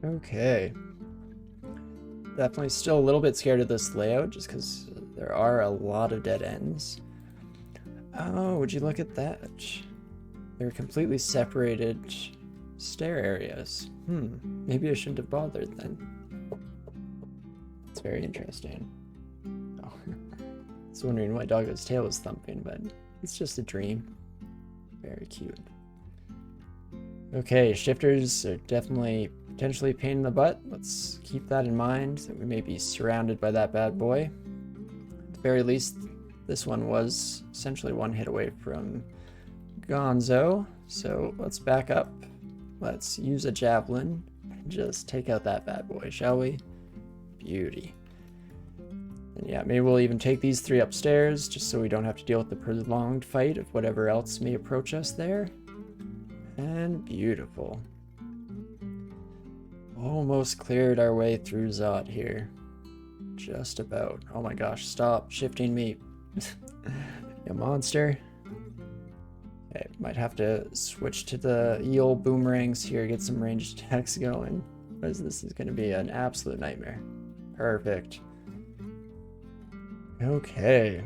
Okay. Definitely still a little bit scared of this layout just because there are a lot of dead ends. Oh, would you look at that? They're completely separated stair areas. Maybe I shouldn't have bothered then. It's very interesting. Oh, I was wondering why Doggo's tail was thumping, but it's just a dream. Very cute. Okay, shifters are definitely potentially a pain in the butt. Let's keep that in mind, that we may be surrounded by that bad boy. At the very least, this one was essentially one hit away from Gonzo. So let's back up. Let's use a javelin and just take out that bad boy, shall we? Beauty. And yeah, maybe we'll even take these 3 upstairs just so we don't have to deal with the prolonged fight of whatever else may approach us there. And beautiful. Almost cleared our way through Zot here. Just about. Oh my gosh, stop shifting me. You monster. Okay, might have to switch to the eel boomerangs here, get some ranged attacks going, because this is going to be an absolute nightmare. Perfect. Okay,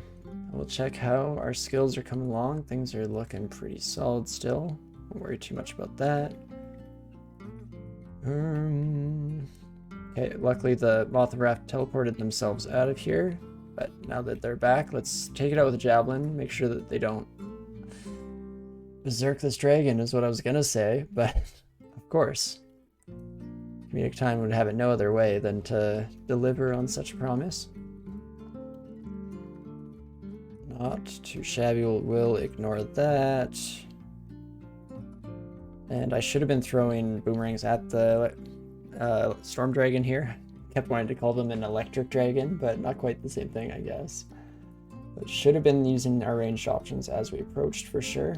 we'll check how our skills are coming along. Things are looking pretty solid still. Don't worry too much about that. Okay, luckily the Mothraft teleported themselves out of here, but now that they're back, let's take it out with a javelin, make sure that they don't berserk this dragon is what I was gonna say, but of course. Comedic Time would have it no other way than to deliver on such a promise. Not too shabby, we'll ignore that. And I should have been throwing boomerangs at the storm dragon here. Kept wanting to call them an electric dragon, but not quite the same thing, I guess. But should have been using our ranged options as we approached for sure.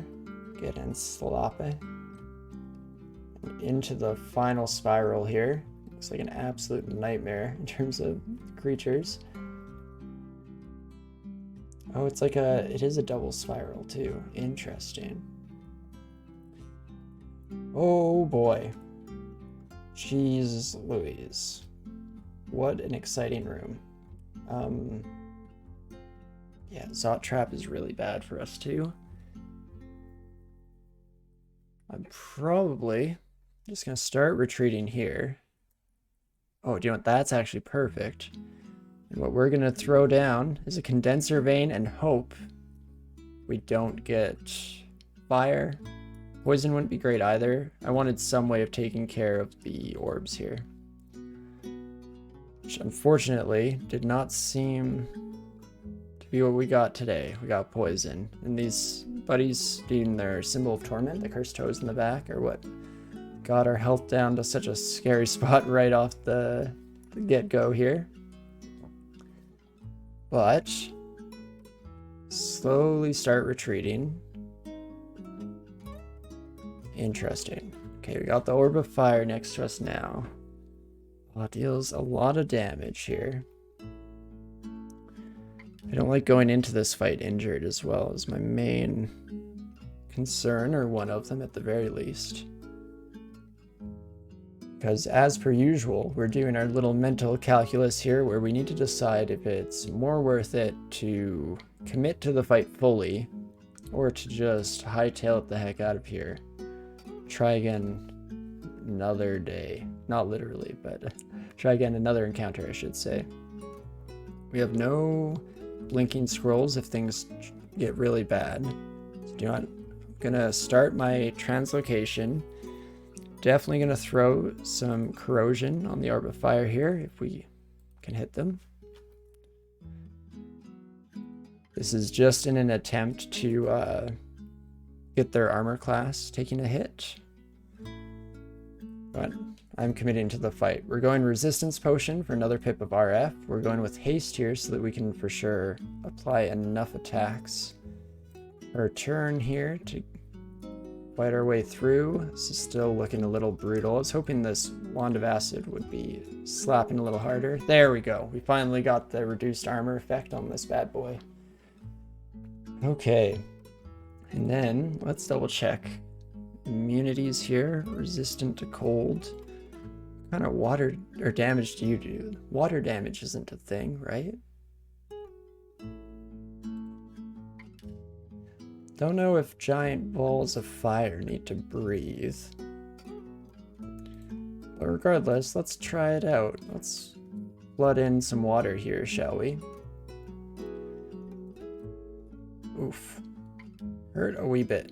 Get in sloppy. And into the final spiral here. Looks like an absolute nightmare in terms of creatures. Oh, it's like it is a double spiral too. Interesting. Oh boy. Jeez Louise. What an exciting room. Yeah, Zot Trap is really bad for us too. I'm probably just gonna start retreating here. Oh, do you know what? That's actually perfect. And what we're gonna throw down is a condenser vein and hope we don't get fire. Poison wouldn't be great either. I wanted some way of taking care of the orbs here, which unfortunately did not seem to be what we got today. We got poison. And these buddies doing their symbol of torment, the cursed toes in the back, are what got our health down to such a scary spot right off the get-go here. But slowly start retreating. Interesting. Okay, we got the Orb of Fire next to us now. Oh, it deals a lot of damage here. I don't like going into this fight injured as well as my main concern, or one of them at the very least. Because as per usual, we're doing our little mental calculus here where we need to decide if it's more worth it to commit to the fight fully or to just hightail it the heck out of here. Try again another day. Not literally, but try again another encounter, I should say. We have no blinking scrolls if things get really bad. So do you know what? I'm gonna start my translocation. Definitely gonna throw some corrosion on the Orb of Fire here if we can hit them. This is just in an attempt to get their armor class taking a hit. But I'm committing to the fight. We're going Resistance Potion for another pip of RF. We're going with Haste here so that we can for sure apply enough attacks per turn here to fight our way through. This is still looking a little brutal. I was hoping this Wand of Acid would be slapping a little harder. There we go. We finally got the reduced armor effect on this bad boy. Okay. And then let's double check. Immunities here. Resistant to cold. What kind of water or damage do you do? Water damage isn't a thing, right? Don't know if giant balls of fire need to breathe. But regardless, let's try it out. Let's flood in some water here, shall we? Oof. Hurt a wee bit.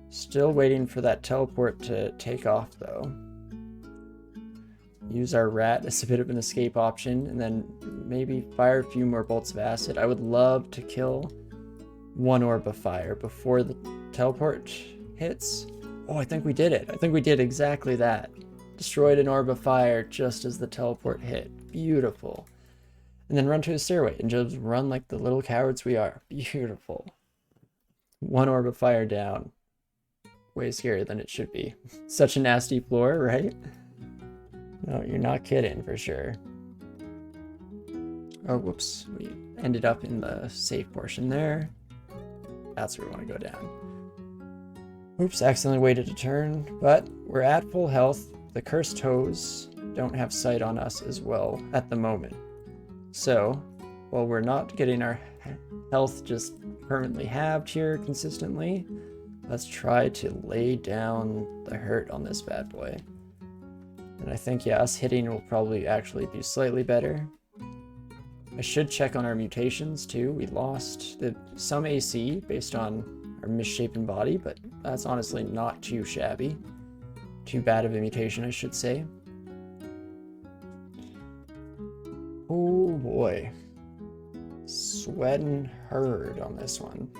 Still waiting for that teleport to take off, though. Use our rat as a bit of an escape option, and then maybe fire a few more bolts of acid. I would love to kill one Orb of Fire before the teleport hits. Oh, I think we did it. I think we did exactly that. Destroyed an Orb of Fire just as the teleport hit. Beautiful. And then run to a stairway and just run like the little cowards we are. Beautiful. One Orb of Fire down. Way scarier than it should be. Such a nasty floor, right? No, you're not kidding for sure. Oh, whoops. We ended up in the safe portion there. That's where we want to go down. Oops, accidentally waited a turn, but we're at full health. The cursed toes don't have sight on us as well at the moment. So, while we're not getting our health just permanently halved here consistently, let's try to lay down the hurt on this bad boy. And I think, yeah, us hitting will probably actually do slightly better. I should check on our mutations too. We lost some AC based on our misshapen body, but that's honestly not too shabby. Too bad of a mutation, I should say. Oh boy. Sweating herd on this one.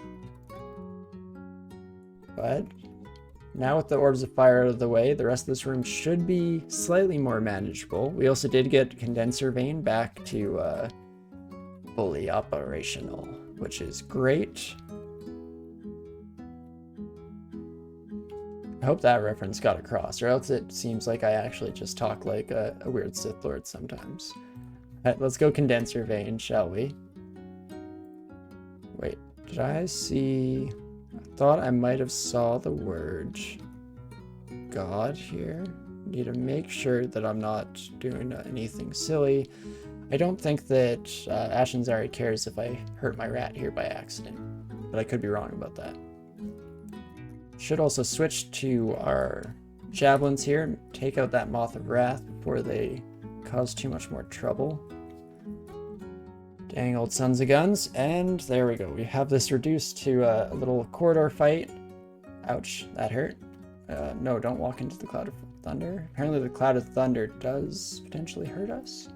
But now with the Orbs of Fire out of the way, the rest of this room should be slightly more manageable. We also did get Condenser Vein back to fully operational, which is great. I hope that reference got across, or else it seems like I actually just talk like a weird Sith Lord sometimes. Alright, let's go Condenser Vein, shall we? Wait, did I see... I thought I might have saw the word God here. Need to make sure that I'm not doing anything silly. I don't think that Ashen's cares if I hurt my rat here by accident, but I could be wrong about that. Should also switch to our javelins here and take out that Moth of Wrath before they cause too much more trouble. Dang old sons of guns, and there we go. We have this reduced to a little corridor fight. Ouch, that hurt. No, don't walk into the Cloud of Thunder. Apparently the Cloud of Thunder does potentially hurt us.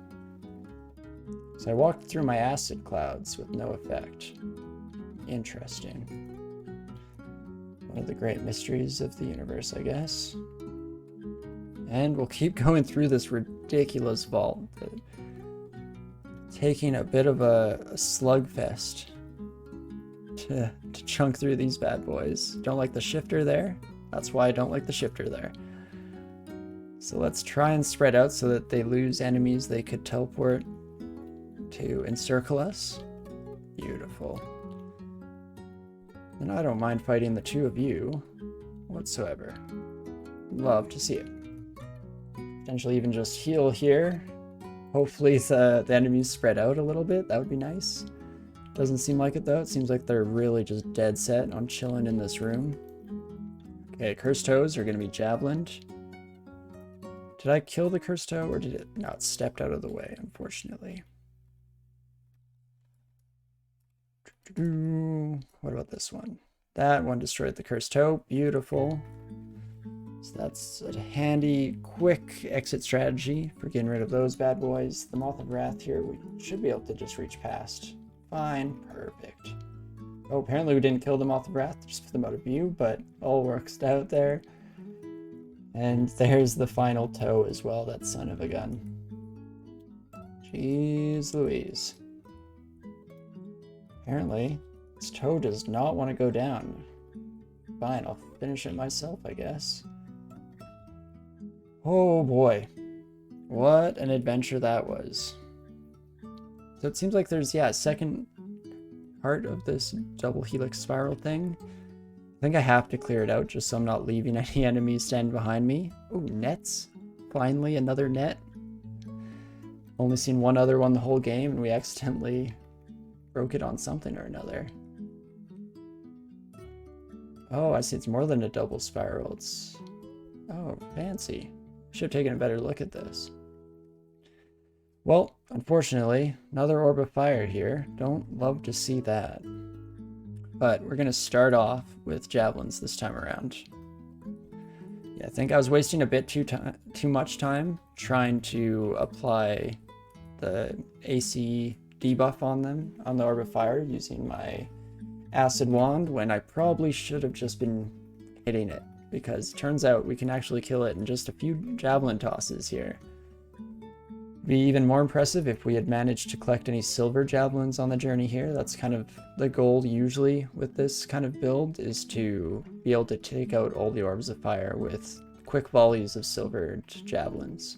So I walked through my acid clouds with no effect. Interesting. One of the great mysteries of the universe, I guess. And we'll keep going through this ridiculous vault. Taking a bit of a slugfest to chunk through these bad boys. Don't like the shifter there? That's why I don't like the shifter there. So let's try and spread out so that they lose enemies they could teleport to encircle us. Beautiful. And I don't mind fighting the two of you whatsoever. Love to see it. Potentially even just heal here. Hopefully the enemies spread out a little bit. That would be nice. Doesn't seem like it though. It seems like they're really just dead set on chilling in this room. Okay, cursed toes are going to be javelined. Did I kill the cursed toe or did it? No, it stepped out of the way, unfortunately. What about this one? That one destroyed the cursed toe. Beautiful. So that's a handy, quick exit strategy for getting rid of those bad boys. The Moth of Wrath here, we should be able to just reach past. Fine. Perfect. Oh, apparently we didn't kill the Moth of Wrath, just put them out of view, but all works out there. And there's the final toe as well, that son of a gun. Jeez Louise. Apparently, this toe does not want to go down. Fine, I'll finish it myself, I guess. Oh boy. What an adventure that was. So it seems like there's, yeah, a second part of this double helix spiral thing. I think I have to clear it out just so I'm not leaving any enemies standing behind me. Oh, nets. Finally, another net. Only seen one other one the whole game, and we accidentally broke it on something or another. Oh, I see it's more than a double spiral. It's... Oh, fancy. Should have taken a better look at this. Well, unfortunately, another Orb of Fire here. Don't love to see that. But we're going to start off with javelins this time around. Yeah, I think I was wasting a bit too much time trying to apply the AC debuff on them, on the Orb of Fire, using my Acid Wand, when I probably should have just been hitting it, because it turns out we can actually kill it in just a few javelin tosses here. Be even more impressive if we had managed to collect any silver javelins on the journey here. That's kind of the goal usually with this kind of build, is to be able to take out all the Orbs of Fire with quick volleys of silver javelins.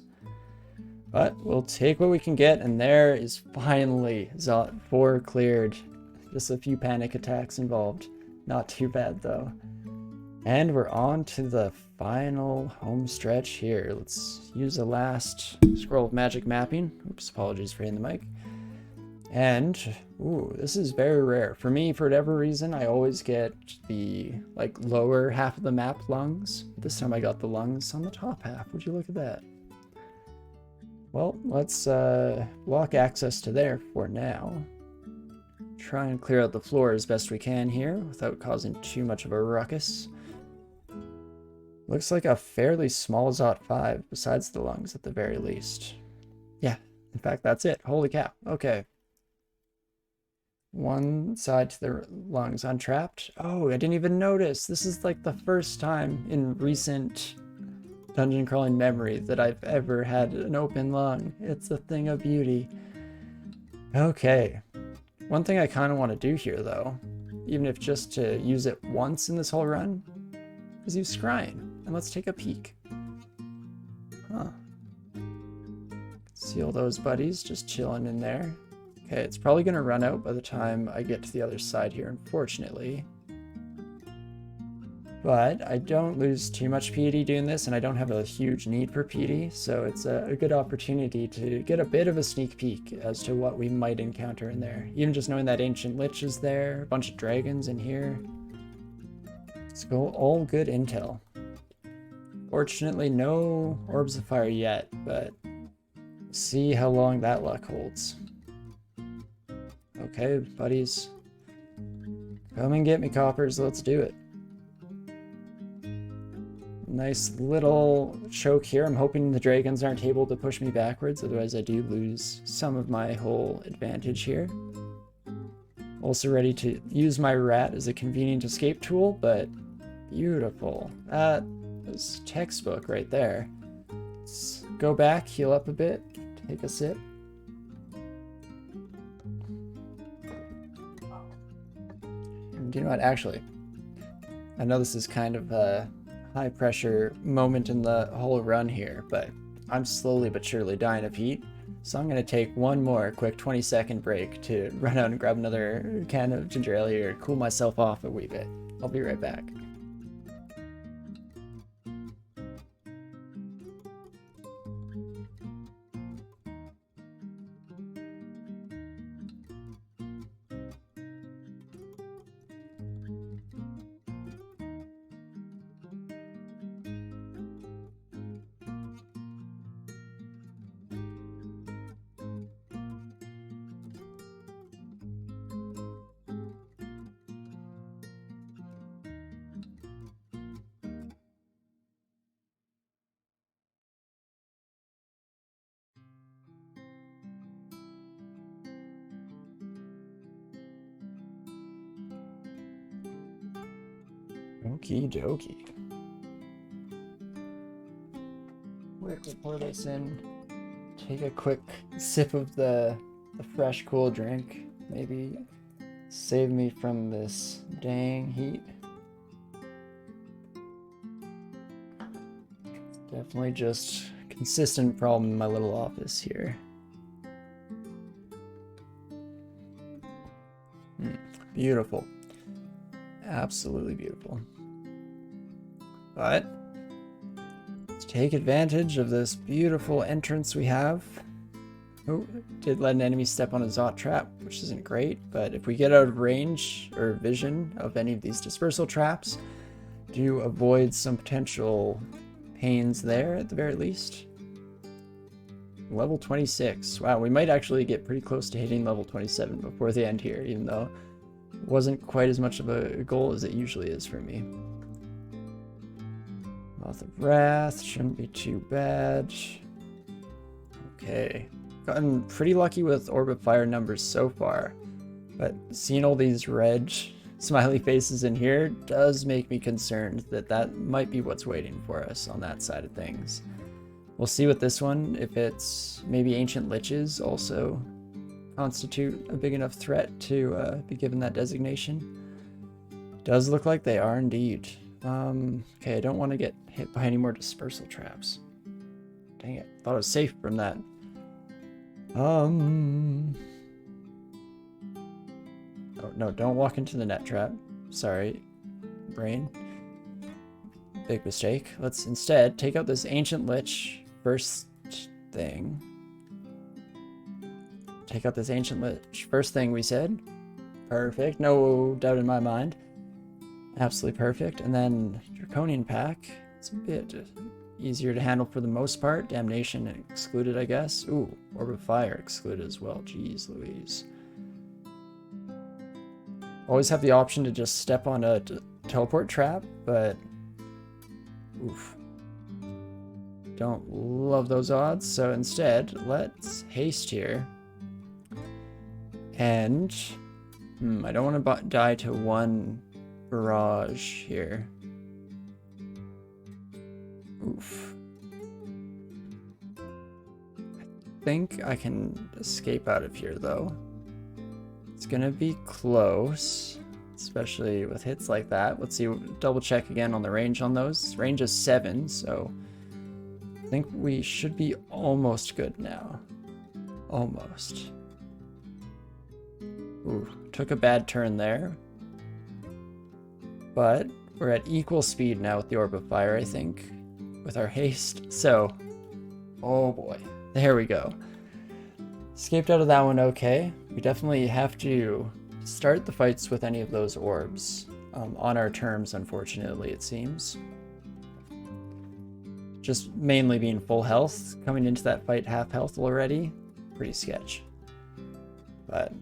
But we'll take what we can get, and there is finally Zot 4 cleared. Just a few panic attacks involved. Not too bad though. And we're on to the final home stretch here. Let's use the last scroll of magic mapping. Oops, apologies for hitting the mic. And, ooh, this is very rare. For me, for whatever reason, I always get the, like, lower half of the map lungs. This time I got the lungs on the top half. Would you look at that? Well, let's block access to there for now. Try and clear out the floor as best we can here without causing too much of a ruckus. Looks like a fairly small Zot 5, besides the lungs at the very least. Yeah, in fact, that's it. Holy cow. Okay. One side to the lungs untrapped. Oh, I didn't even notice. This is like the first time in recent dungeon crawling memory that I've ever had an open lung. It's a thing of beauty. Okay. One thing I kind of want to do here, though, even if just to use it once in this whole run, is use Scrying. And let's take a peek. Huh. See all those buddies just chilling in there. Okay, it's probably going to run out by the time I get to the other side here, unfortunately. But I don't lose too much PD doing this, and I don't have a huge need for PD, so it's a good opportunity to get a bit of a sneak peek as to what we might encounter in there. Even just knowing that Ancient Lich is there, a bunch of dragons in here. It's all good intel. Fortunately, no Orbs of Fire yet, but see how long that luck holds. Okay, buddies. Come and get me, coppers. Let's do it. Nice little choke here. I'm hoping the dragons aren't able to push me backwards, otherwise I do lose some of my whole advantage here. Also ready to use my rat as a convenient escape tool, but beautiful. That was textbook right there. Let's go back, heal up a bit, take a sip. And you know what, actually, I know this is kind of a high pressure moment in the whole run here, but I'm slowly but surely dying of heat, so I'm going to take one more quick 20-second break to run out and grab another can of ginger ale here, cool myself off a wee bit. I'll be right back. Okie dokie. Quickly pour this in. Take a quick sip of the fresh, cool drink. Maybe save me from this dang heat. Definitely just consistent problem in my little office here. Beautiful. Absolutely beautiful. But take advantage of this beautiful entrance we have. Oh, did let an enemy step on a Zot trap, which isn't great, but if we get out of range or vision of any of these dispersal traps, do avoid some potential pains there at the very least. Level 26. Wow, we might actually get pretty close to hitting level 27 before the end here, even though it wasn't quite as much of a goal as it usually is for me. Moth of Wrath shouldn't be too bad. Okay. Gotten pretty lucky with Orb of Fire numbers so far, but seeing all these red smiley faces in here does make me concerned that that might be what's waiting for us on that side of things. We'll see with this one if it's maybe Ancient Liches also constitute a big enough threat to be given that designation. Does look like they are indeed. Okay, I don't want to get hit by any more dispersal traps. Dang it, thought I was safe from that. Oh no, don't walk into the net trap. Sorry, brain. Big mistake. Let's instead take out this Ancient Lich first thing. Take out this Ancient Lich first thing we said. Perfect, no doubt in my mind. Absolutely perfect. And then Draconian Pack. It's a bit easier to handle for the most part. Damnation excluded, I guess. Ooh, Orb of Fire excluded as well. Jeez Louise. Always have the option to just step on a teleport trap, but oof. Don't love those odds, so instead, let's haste here. And I don't want to die to one barrage here. Oof. I think I can escape out of here, though. It's gonna be close, especially with hits like that. Let's see, double check again on the range on those. Range is 7, so I think we should be almost good now. Almost. Ooh, took a bad turn there. But we're at equal speed now with the Orb of Fire, I think, with our haste. So, oh boy, there we go. Escaped out of that one okay. We definitely have to start the fights with any of those orbs on our terms, unfortunately, it seems. Just mainly being full health, coming into that fight half health already, pretty sketch. But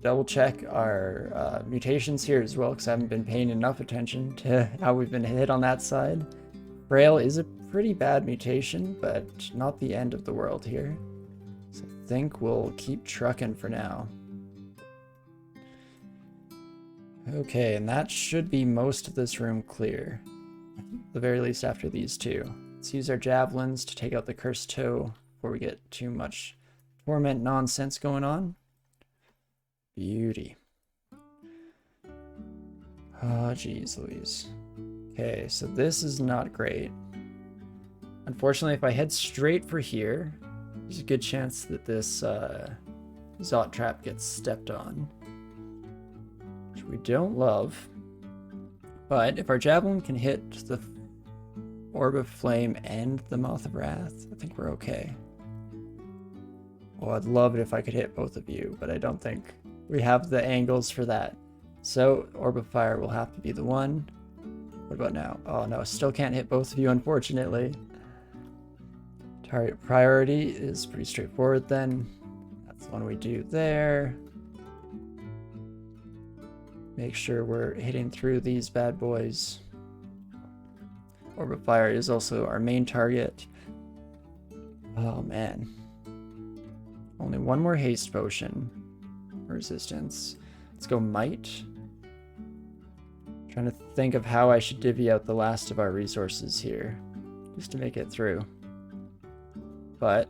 double check our mutations here as well, because I haven't been paying enough attention to how we've been hit on that side. Frail is a pretty bad mutation, but not the end of the world here. So I think we'll keep trucking for now. Okay, and that should be most of this room clear. At the very least after these two. Let's use our javelins to take out the cursed toe before we get too much torment nonsense going on. Beauty. Oh, geez Louise. Okay, so this is not great. Unfortunately, if I head straight for here, there's a good chance that this Zot trap gets stepped on, which we don't love. But if our javelin can hit the Orb of Flame and the Moth of Wrath, I think we're okay. Oh, I'd love it if I could hit both of you, but I don't think we have the angles for that. So Orb of Fire will have to be the one. What about now? Oh no, still can't hit both of you, unfortunately. Target priority is pretty straightforward then. That's the one we do there. Make sure we're hitting through these bad boys. Orb of Fire is also our main target. Oh man. Only one more haste potion. Resistance. Let's go Might. Trying to think of how I should divvy out the last of our resources here, just to make it through. But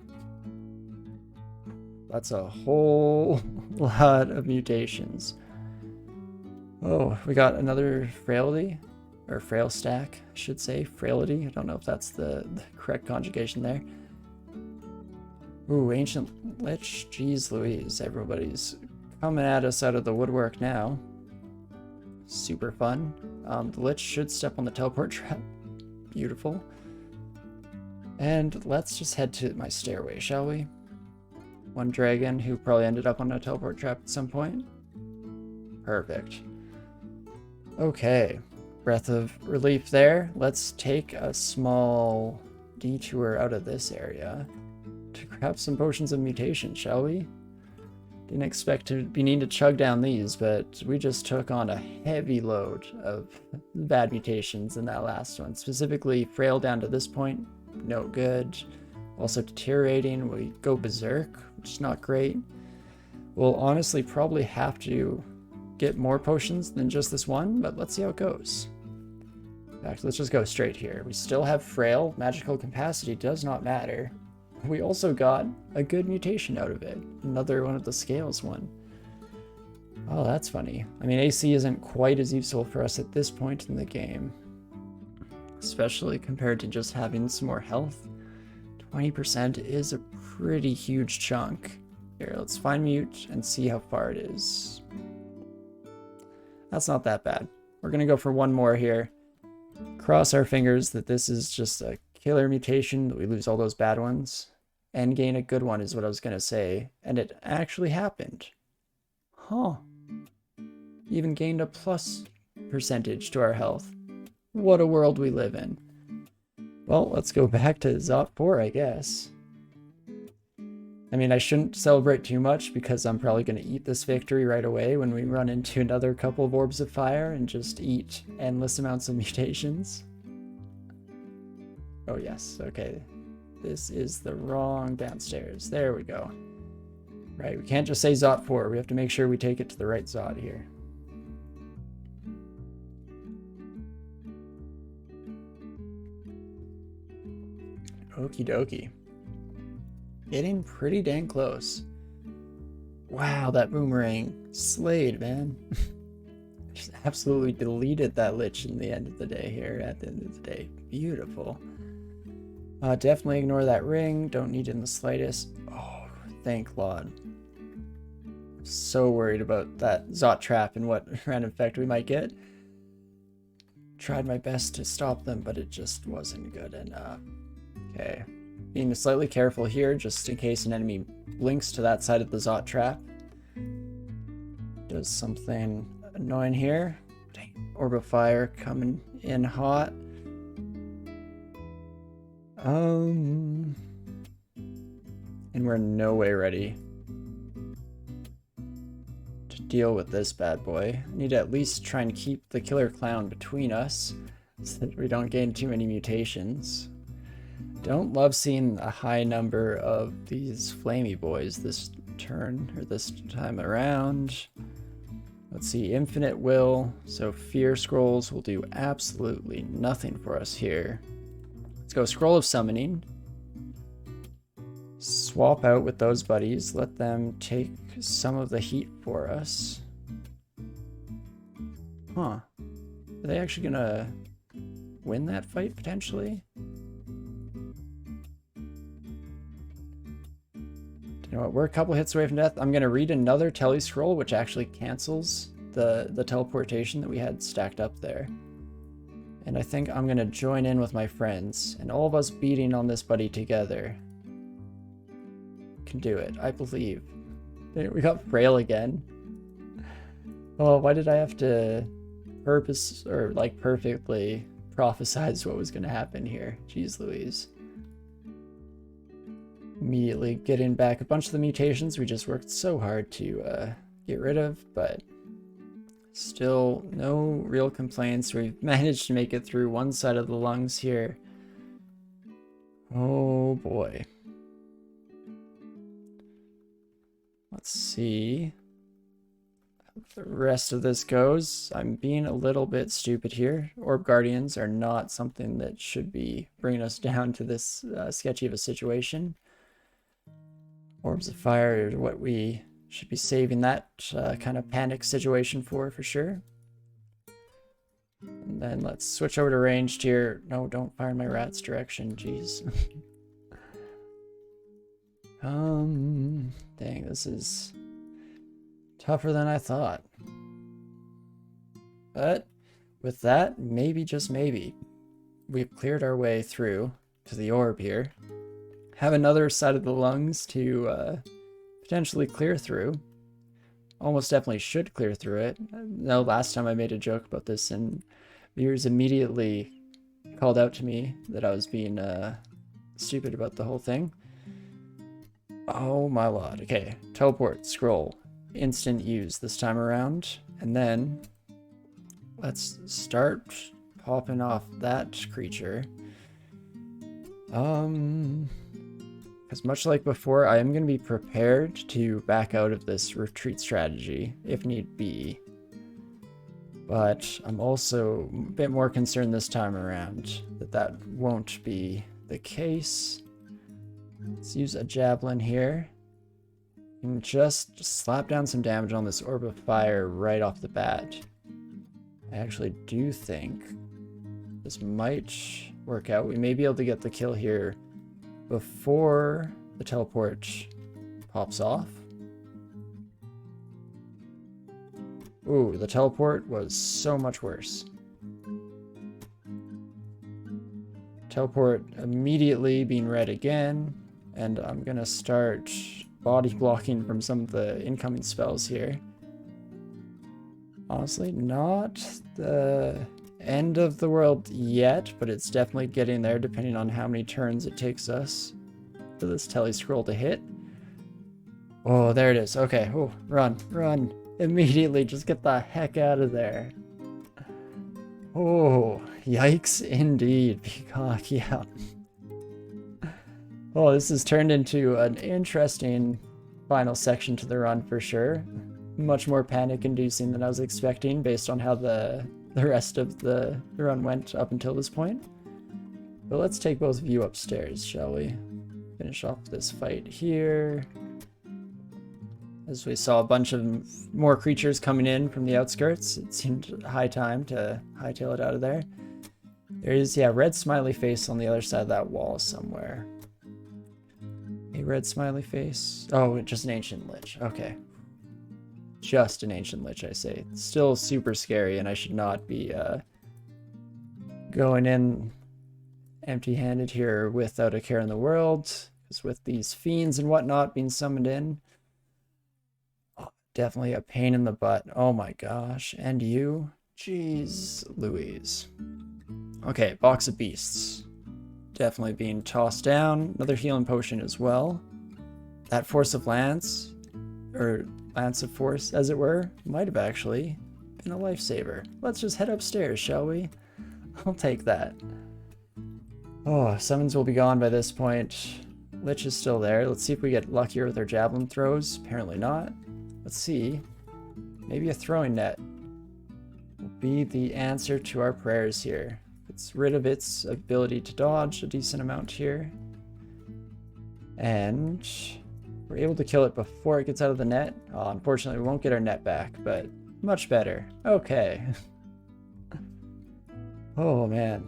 that's a whole lot of mutations. Oh, we got another frailty, or frail stack, I should say. Frailty. I don't know if that's the correct conjugation there. Ooh, Ancient Lich. Jeez Louise, everybody's coming at us out of the woodwork now. Super fun. The Lich should step on the teleport trap. Beautiful. And let's just head to my stairway, shall we? One dragon who probably ended up on a teleport trap at some point. Perfect. Okay. Breath of relief there. Let's take a small detour out of this area to grab some potions of mutation, shall we? Didn't expect to be needing to chug down these, but we just took on a heavy load of bad mutations in that last one. Specifically, frail down to this point, no good. Also deteriorating, we go berserk, which is not great. We'll honestly probably have to get more potions than just this one, but let's see how it goes. In fact, let's just go straight here. We still have frail, magical capacity does not matter. We also got a good mutation out of it. Another one of the scales one. Oh, that's funny. I mean, AC isn't quite as useful for us at this point in the game, especially compared to just having some more health. 20% is a pretty huge chunk. Here, let's find mute and see how far it is. That's not that bad. We're gonna go for one more here. Cross our fingers that this is just a killer mutation, that we lose all those bad ones, and gain a good one is what I was gonna say. And it actually happened. Huh. Even gained a plus percentage to our health. What a world we live in. Well, let's go back to Zot 4, I guess. I mean, I shouldn't celebrate too much because I'm probably going to eat this victory right away when we run into another couple of Orbs of Fire and just eat endless amounts of mutations. Oh yes, okay. This is the wrong downstairs. There we go. Right, we can't just say Zot 4. We have to make sure we take it to the right Zot here. Okie dokie. Getting pretty dang close. Wow, that boomerang slayed, man. Just absolutely deleted that lich in the end of the day here, at the end of the day. Beautiful. Definitely ignore that ring. Don't need it in the slightest. Oh, thank God. So worried about that Zot trap and what random effect we might get. Tried my best to stop them, but it just wasn't good enough. Okay, being slightly careful here, just in case an enemy blinks to that side of the Zot trap. Does something annoying here. Dang, Orb of Fire coming in hot. And we're no way ready to deal with this bad boy. Need to at least try and keep the killer clown between us so that we don't gain too many mutations. Don't love seeing a high number of these flamey boys this turn, or this time around. Let's see, infinite will, so fear scrolls will do absolutely nothing for us here. Let's go scroll of summoning. Swap out with those buddies, let them take some of the heat for us. Huh. Are they actually gonna win that fight potentially? You know what, we're a couple hits away from death. I'm going to read another tele scroll, which actually cancels the teleportation that we had stacked up there. And I think I'm going to join in with my friends, and all of us beating on this buddy together can do it, I believe. We got frail again. Oh, why did I have to perfectly prophesize what was going to happen here? Jeez Louise. Immediately getting back a bunch of the mutations we just worked so hard to get rid of, but still no real complaints. We've managed to make it through one side of the lungs here. Oh boy. Let's see how the rest of this goes. I'm being a little bit stupid here. Orb Guardians are not something that should be bringing us down to this sketchy of a situation. Orbs of Fire are what we should be saving that kind of panic situation for sure. And then let's switch over to ranged here. No, don't fire in my rat's direction, jeez. Dang, this is tougher than I thought. But with that, maybe, just maybe, we've cleared our way through to the orb here. Have another side of the lungs to potentially clear through. Almost definitely should clear through it. No, last time I made a joke about this and viewers immediately called out to me that I was being stupid about the whole thing. Oh my lord. Okay, teleport, scroll, instant use this time around. And then let's start popping off that creature. Because much like before, I am going to be prepared to back out of this retreat strategy if need be. But I'm also a bit more concerned this time around that that won't be the case. Let's use a javelin here. And just slap down some damage on this Orb of Fire right off the bat. I actually do think this might work out. We may be able to get the kill here before the teleport pops off. Ooh, the teleport was so much worse. Teleport immediately being read again, and I'm gonna start body blocking from some of the incoming spells here. Honestly, not the end of the world yet, but it's definitely getting there depending on how many turns it takes us for this tele scroll to hit. Oh, there it is. Okay. Oh, run, run. Immediately, just get the heck out of there. Oh, yikes indeed, Peacock, yeah. Oh, this has turned into an interesting final section to the run for sure. Much more panic-inducing than I was expecting based on how the rest of the run went up until this point. But let's take both of you upstairs, shall we? Finish off this fight here. As we saw a bunch of more creatures coming in from the outskirts, it seemed high time to hightail it out of there. There is, yeah, red smiley face on the other side of that wall somewhere. A red smiley face. Oh, just an ancient lich. Okay. Just an ancient lich, I say. It's still super scary, and I should not be going in empty-handed here without a care in the world. Because with these fiends and whatnot being summoned in, oh, definitely a pain in the butt. Oh my gosh. And you? Jeez Louise. Okay, box of beasts. Definitely being tossed down. Another healing potion as well. That force of lance, or lance of force, as it were, might have actually been a lifesaver. Let's just head upstairs, shall we? I'll take that. Oh, summons will be gone by this point. Lich is still there. Let's see if we get luckier with our javelin throws. Apparently not. Let's see. Maybe a throwing net will be the answer to our prayers here. It's rid of its ability to dodge a decent amount here. And we're able to kill it before it gets out of the net. Oh, unfortunately, we won't get our net back, but much better. Okay. Oh, man.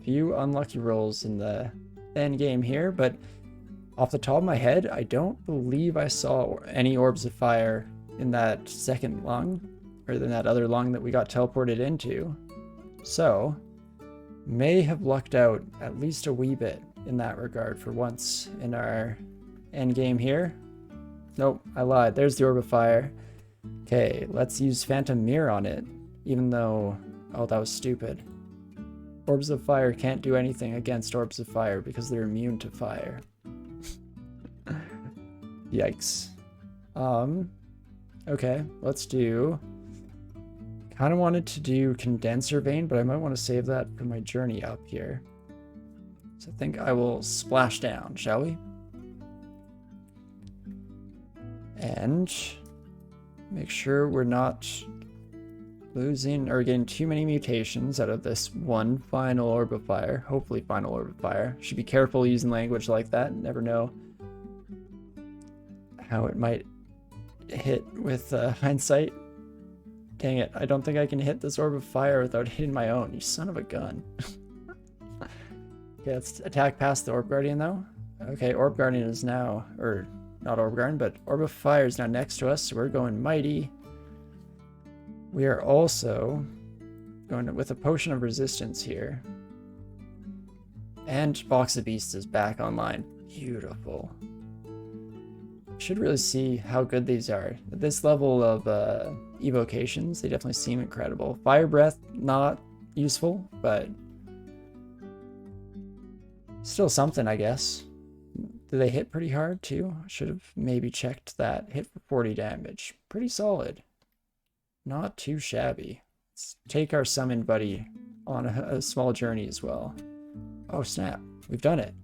Few unlucky rolls in the end game here, but off the top of my head, I don't believe I saw any Orbs of Fire in that second lung, or in that other lung that we got teleported into. So, may have lucked out at least a wee bit in that regard for once in our end game here. Nope, I lied. There's the Orb of Fire. Okay, let's use Phantom Mirror on it, even though, oh, that was stupid. Orbs of Fire can't do anything against Orbs of Fire because they're immune to fire. Yikes. Okay, let's do... Kind of wanted to do Condenser Vein, but I might want to save that for my journey up here. So I think I will splash down, shall we? And make sure we're not losing or getting too many mutations out of this one final Orb of Fire. Hopefully final Orb of Fire. Should be careful using language like that. Never know how it might hit with hindsight. Dang it, I don't think I can hit this Orb of Fire without hitting my own. You son of a gun. Okay, let's attack past the Orb Guardian though. Okay, Orb Guardian is now, or not Orb Guardian, but Orb of Fire is now next to us, so we're going mighty. We are also going with a Potion of Resistance here. And Box of Beasts is back online. Beautiful. Should really see how good these are. At this level of evocations, they definitely seem incredible. Fire Breath, not useful, but still something, I guess. Do they hit pretty hard too? Should have maybe checked that. Hit for 40 damage. Pretty solid. Not too shabby. Let's take our summoned buddy on a small journey as well. Oh snap, we've done it.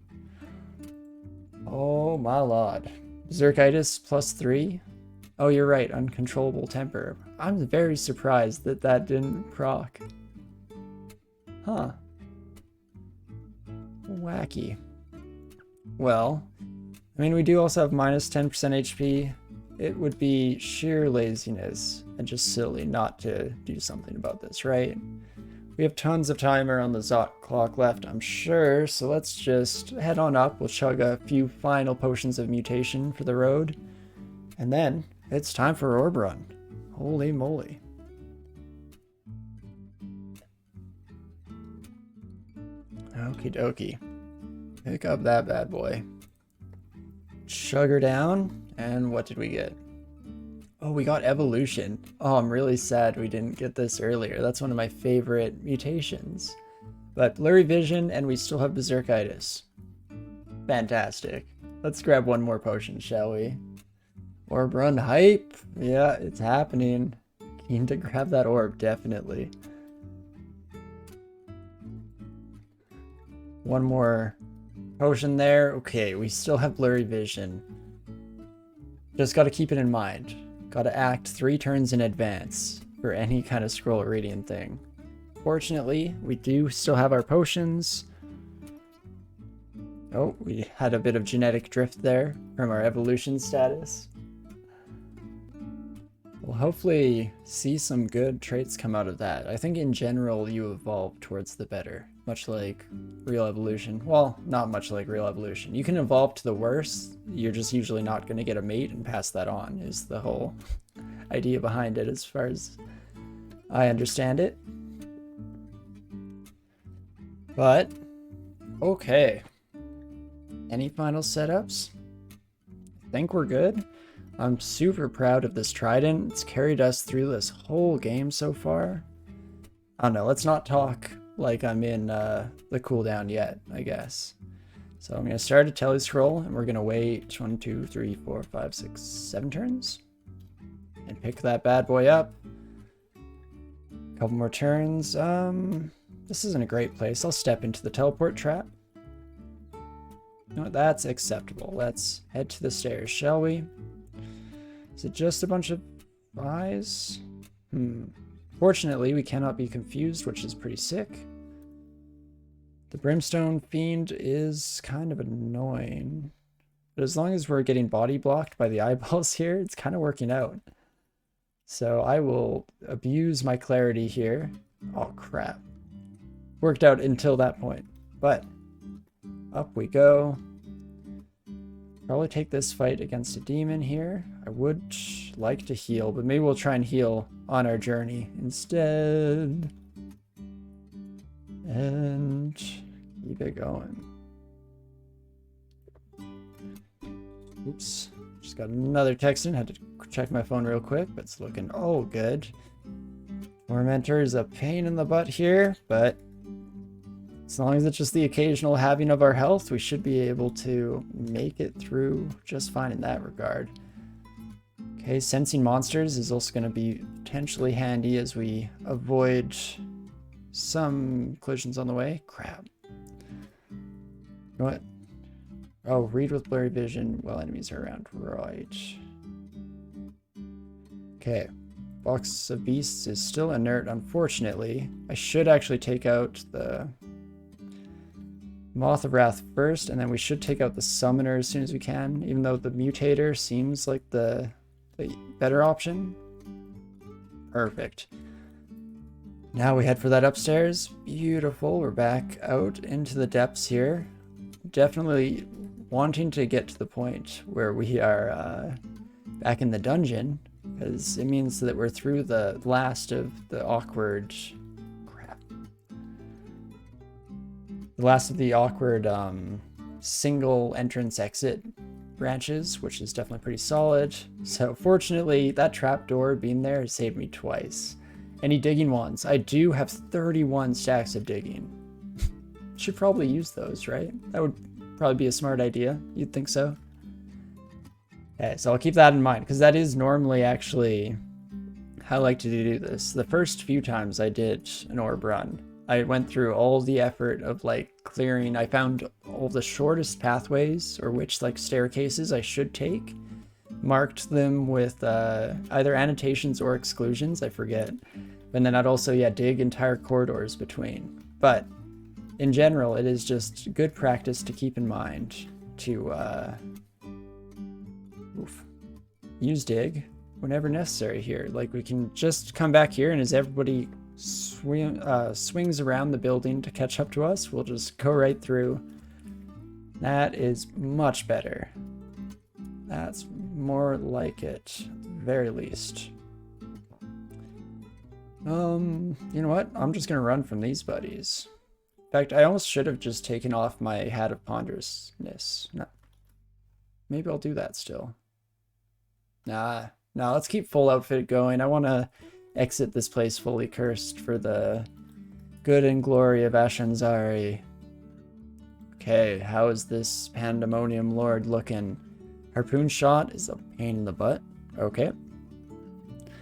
Oh my lord. Berserkitis +3. Oh, you're right, uncontrollable temper. I'm very surprised that that didn't proc. Huh. Wacky. Well, I mean, we do also have -10% HP. It would be sheer laziness and just silly not to do something about this, right? We have tons of timer on the Zot clock left, I'm sure, so let's just head on up. We'll chug a few final potions of mutation for the road, and then it's time for Orb Run. Holy moly. Okie dokie. Pick up that bad boy. Chug her down, and what did we get? Oh, we got evolution. Oh, I'm really sad we didn't get this earlier. That's one of my favorite mutations. But blurry vision, and we still have berserkitis. Fantastic. Let's grab one more potion, shall we? Orb Run hype. Yeah, it's happening. Keen to grab that orb, definitely. One more potion there. Okay, we still have blurry vision. Just got to keep it in mind. Got to act 3 turns in advance for any kind of scroll reading thing. Fortunately, we do still have our potions. Oh, we had a bit of genetic drift there from our evolution status. We'll hopefully see some good traits come out of that. I think in general you evolve towards the better, much like real evolution. Well, not much like real evolution. You can evolve to the worse, you're just usually not going to get a mate and pass that on, is the whole idea behind it as far as I understand it. But, okay. Any final setups? I think we're good. I'm super proud of this trident. It's carried us through this whole game so far. I don't know, let's not talk like I'm in the cooldown yet, I guess. So I'm going to start a tele scroll, and we're going to wait 1, 2, 3, 4, 5, 6, 7 turns. And pick that bad boy up. Couple more turns. This isn't a great place. I'll step into the teleport trap. No, that's acceptable. Let's head to the stairs, shall we? Is it just a bunch of eyes? Fortunately, we cannot be confused, which is pretty sick. The Brimstone Fiend is kind of annoying. But as long as we're getting body blocked by the eyeballs here, it's kind of working out. So I will abuse my clarity here. Oh, crap. Worked out until that point. But up we go. Probably take this fight against a demon here. I would like to heal, but maybe we'll try and heal on our journey instead. And keep it going. Oops. Just got another text in. Had to check my phone real quick, but it's looking all good. Tormentor is a pain in the butt here, but as long as it's just the occasional halving of our health, we should be able to make it through just fine in that regard. Okay, sensing monsters is also going to be potentially handy as we avoid some collisions on the way. Crap. You know what? Oh, read with blurry vision while enemies are around. Right. Okay. Box of Beasts is still inert, unfortunately. I should actually take out the Moth of Wrath first, and then we should take out the Summoner as soon as we can, even though the Mutator seems like the better option. Perfect. Now we head for that upstairs. Beautiful. We're back out into the depths here. Definitely wanting to get to the point where we are back in the dungeon, because it means that we're through the last of the awkward the last of the awkward single entrance exit branches, which is definitely pretty solid. So fortunately, that trapdoor being there saved me twice. Any digging wands? I do have 31 stacks of digging. Should probably use those, right? That would probably be a smart idea. You'd think so? Okay, so I'll keep that in mind, because that is normally actually how I like to do this. The first few times I did an orb run, I went through all the effort of like clearing. I found all the shortest pathways or which like staircases I should take, marked them with either annotations or exclusions, I forget. And then I'd also, yeah, dig entire corridors between. But in general, it is just good practice to keep in mind to use dig whenever necessary here. Like we can just come back here, and as everybody swings around the building to catch up to us, we'll just go right through. That is much better. That's more like it, very least. You know what? I'm just gonna run from these buddies. In fact, I almost should have just taken off my hat of ponderousness. No. Maybe I'll do that still. Nah, let's keep full outfit going. I want to exit this place fully cursed for the good and glory of Ashanzari. Okay, how is this Pandemonium Lord looking? Harpoon shot is a pain in the butt. Okay.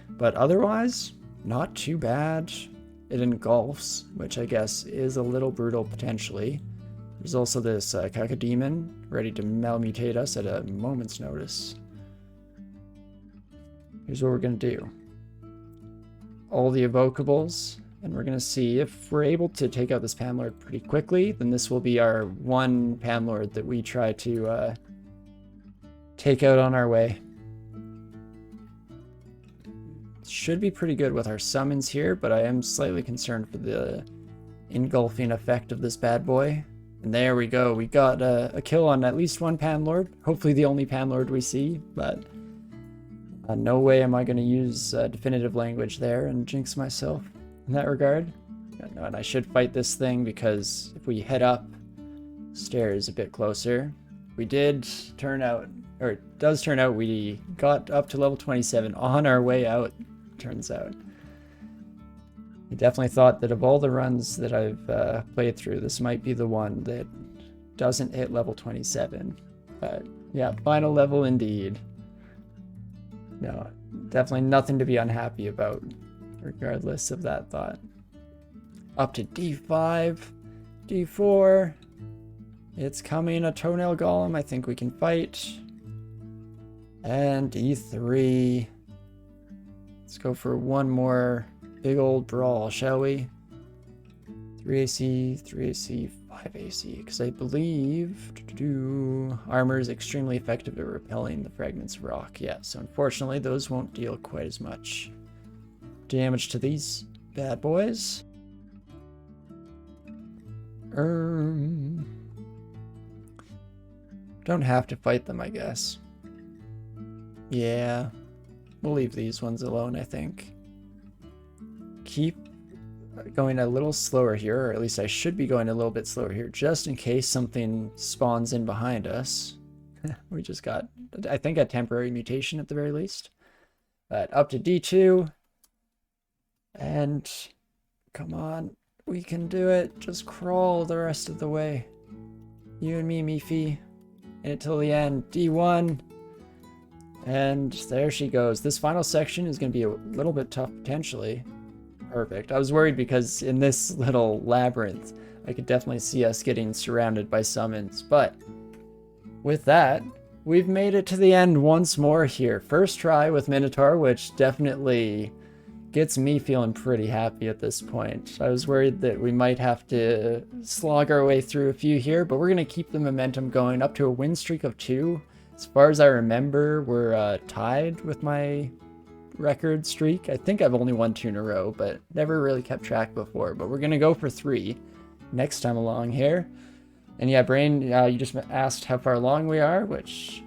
But otherwise, not too bad. It engulfs, which I guess is a little brutal potentially. There's also this Cacodemon ready to malmutate us at a moment's notice. Here's what we're going to do. All the evocables, and we're going to see if we're able to take out this Pamlord pretty quickly, then this will be our one Pamlord that we try to take out on our way. Should be pretty good with our summons here, but I am slightly concerned for the engulfing effect of this bad boy. And there we go. We got a kill on at least one Pamlord. Hopefully the only Pamlord we see, but no way am I going to use definitive language there and jinx myself in that regard. No, and I should fight this thing because if we head up stairs a bit closer, we did turn out, or it does turn out we got up to level 27 on our way out, turns out. I definitely thought that of all the runs that I've played through, this might be the one that doesn't hit level 27. But yeah, final level indeed. No, definitely nothing to be unhappy about, regardless of that thought. Up to D5, D4. It's coming, a toenail golem I think we can fight. And D3. Let's go for one more big old brawl, shall we? 3 AC, 3 AC, 5 AC, because I believe armor is extremely effective at repelling the fragments of rock. Yeah, so unfortunately those won't deal quite as much damage to these bad boys. Don't have to fight them, I guess. Yeah, we'll leave these ones alone, I think. Keep going a little slower here, or at least I should be going a little bit slower here, just in case something spawns in behind us. We just got, I think, a temporary mutation at the very least. But up to D2. And come on, we can do it. Just crawl the rest of the way. You and me, Mifi. And until the end. D1. And there she goes. This final section is going to be a little bit tough potentially. Perfect. I was worried because in this little labyrinth, I could definitely see us getting surrounded by summons. But with that, we've made it to the end once more here. First try with Minotaur, which definitely gets me feeling pretty happy at this point. I was worried that we might have to slog our way through a few here, but we're going to keep the momentum going up to a win streak of 2. As far as I remember, we're tied with my record streak. I think I've only won 2 in a row, but never really kept track before. But we're going to go for 3 next time along here. And yeah, Brain, you just asked how far along we are, which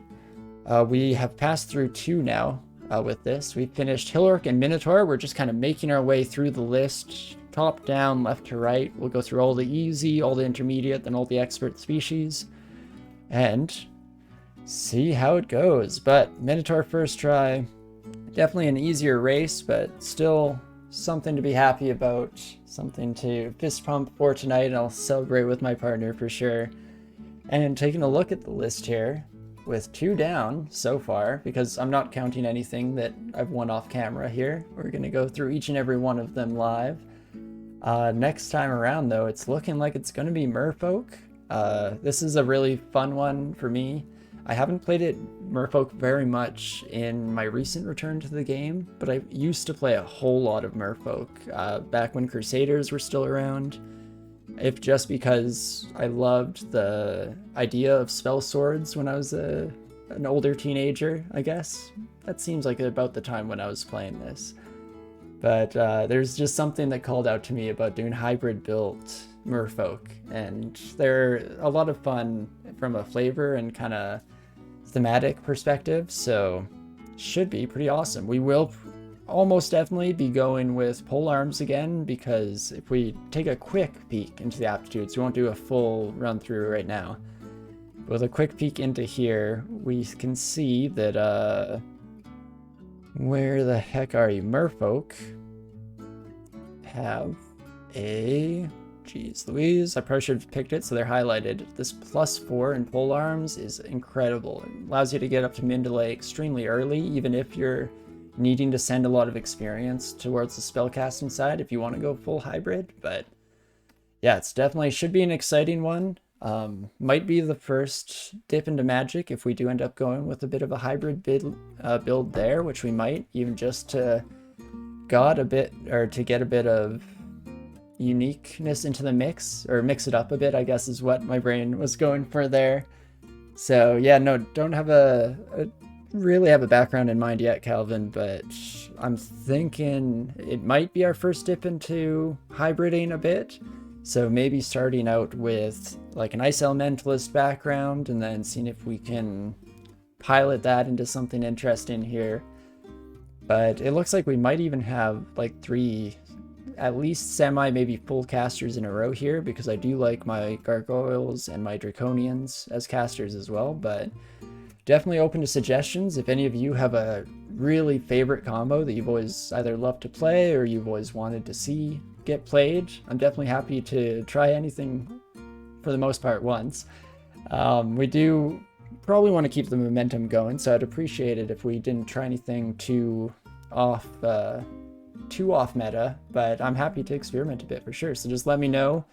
we have passed through 2 now with this. We finished Hillork and Minotaur. We're just kind of making our way through the list, top down, left to right. We'll go through all the easy, all the intermediate, then all the expert species, and see how it goes. But Minotaur first try, definitely an easier race, but still something to be happy about, something to fist pump for tonight, and I'll celebrate with my partner for sure. And taking a look at the list here, with 2 down so far, because I'm not counting anything that I've won off camera here. We're going to go through each and every one of them live. Next time around, though, it's looking like it's going to be Merfolk. This is a really fun one for me. I haven't played Merfolk very much in my recent return to the game, but I used to play a whole lot of Merfolk back when Crusaders were still around. If just because I loved the idea of spell swords when I was an older teenager, I guess. That seems like about the time when I was playing this. But there's just something that called out to me about doing hybrid built Merfolk, and they're a lot of fun from a flavor and kind of thematic perspective, so should be pretty awesome. We will almost definitely be going with pole arms again, because if we take a quick peek into the aptitudes, we won't do a full run through right now. With a quick peek into here, we can see that where the heck are you? Merfolk have a, geez Louise, I probably should have picked it, so they're highlighted. This +4 in pole arms is incredible. It allows you to get up to min delay extremely early, even if you're needing to send a lot of experience towards the spellcasting side if you want to go full hybrid. But yeah, it's definitely should be an exciting one. Might be the first dip into magic if we do end up going with a bit of a hybrid build there, which we might, even just to get a bit of uniqueness into the mix, or mix it up a bit, I guess is what my brain was going for there. So yeah, no, don't have really have a background in mind yet, Calvin, but I'm thinking it might be our first dip into hybriding a bit. So maybe starting out with like an ice elementalist background and then seeing if we can pilot that into something interesting here. But it looks like we might even have like 3 at least semi, maybe full casters in a row here, because I do like my gargoyles and my draconians as casters as well. But definitely open to suggestions. If any of you have a really favorite combo that you've always either loved to play or you've always wanted to see get played, I'm definitely happy to try anything for the most part once. We do probably want to keep the momentum going, so I'd appreciate it if we didn't try anything too off meta, but I'm happy to experiment a bit for sure. So just let me know.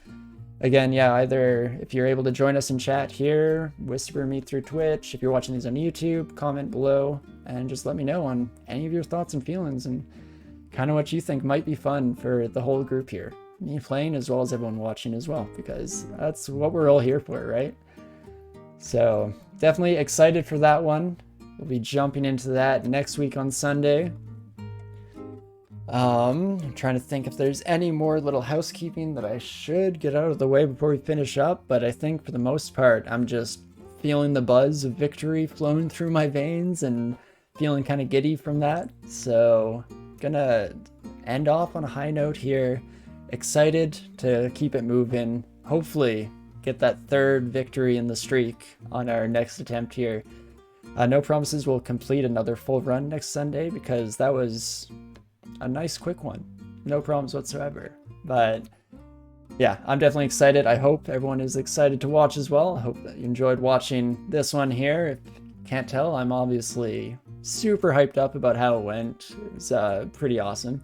Again, yeah, either if you're able to join us in chat here, whisper me through Twitch, if you're watching these on YouTube, comment below, and just let me know on any of your thoughts and feelings and kind of what you think might be fun for the whole group here. Me playing as well as everyone watching as well, because that's what we're all here for, right? So definitely excited for that one. We'll be jumping into that next week on Sunday. I'm trying to think if there's any more little housekeeping that I should get out of the way before we finish up, but I think for the most part, I'm just feeling the buzz of victory flowing through my veins and feeling kind of giddy from that. So gonna end off on a high note here. Excited to keep it moving. Hopefully get that 3rd victory in the streak on our next attempt here. No promises we'll complete another full run next Sunday, because that was a nice quick one. No problems whatsoever. But yeah, I'm definitely excited. I hope everyone is excited to watch as well. I hope that you enjoyed watching this one here. If you can't tell, I'm obviously super hyped up about how it went. It was pretty awesome.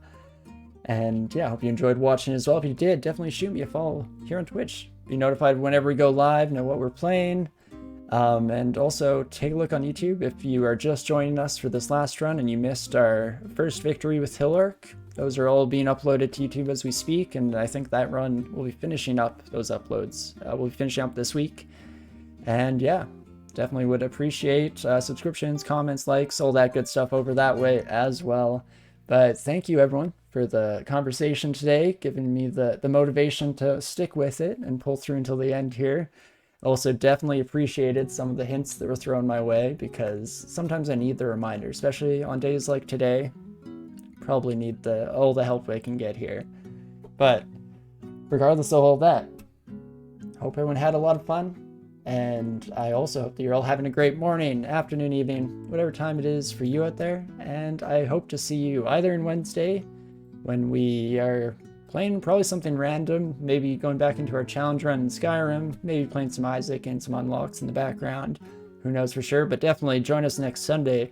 And yeah, I hope you enjoyed watching as well. If you did, definitely shoot me a follow here on Twitch. Be notified whenever we go live, know what we're playing. And also take a look on YouTube if you are just joining us for this last run and you missed our first victory with Hillark. Those are all being uploaded to YouTube as we speak, and I think that run will be finishing up those uploads. We'll be finishing up this week. And yeah, definitely would appreciate subscriptions, comments, likes, all that good stuff over that way as well. But thank you everyone for the conversation today, giving me the motivation to stick with it and pull through until the end here. Also definitely appreciated some of the hints that were thrown my way, because sometimes I need the reminder, especially on days like today. Probably need all the help I can get here. But regardless of all that, hope everyone had a lot of fun. And I also hope that you're all having a great morning, afternoon, evening, whatever time it is for you out there. And I hope to see you either in Wednesday when we are playing probably something random, maybe going back into our challenge run in Skyrim, maybe playing some Isaac and some unlocks in the background. Who knows for sure, but definitely join us next Sunday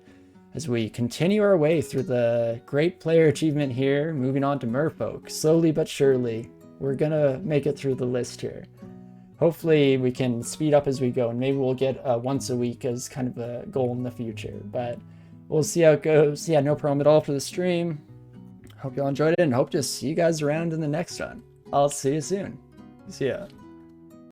as we continue our way through the great player achievement here, moving on to Merfolk. Slowly but surely, we're gonna make it through the list here. Hopefully we can speed up as we go, and maybe we'll get once a week as kind of a goal in the future, but we'll see how it goes. Yeah, no problem at all for the stream. Hope you all enjoyed it, and hope to see you guys around in the next one. I'll see you soon. See ya.